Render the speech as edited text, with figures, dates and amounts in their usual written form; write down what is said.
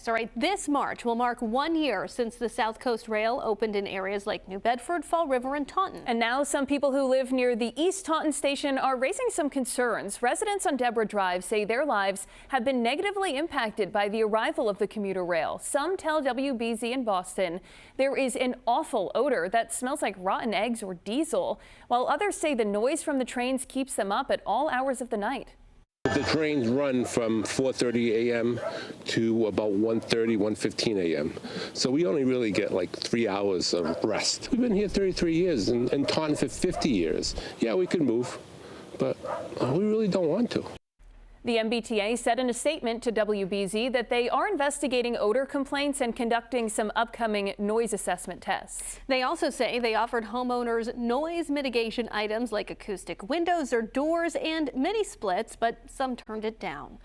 All right, this March will mark 1 year since the South Coast Rail opened in areas like New Bedford, Fall River, and Taunton. And now some people who live near the East Taunton station are raising some concerns. Residents on Debra Drive say their lives have been negatively impacted by the arrival of the commuter rail. Some tell WBZ in Boston there is an awful odor that smells like rotten eggs or diesel, while others say the noise from the trains keeps them up at all hours of the night. The trains run from 4:30 a.m. to about 1:30, 1:15 a.m. So we only really get like 3 hours of rest. We've been here 33 years and Taunton for 50 years. Yeah, we could move, but we really don't want to. The MBTA said in a statement to WBZ that they are investigating odor complaints and conducting some upcoming noise assessment tests. They also say they offered homeowners noise mitigation items like acoustic windows or doors and mini splits, but some turned it down.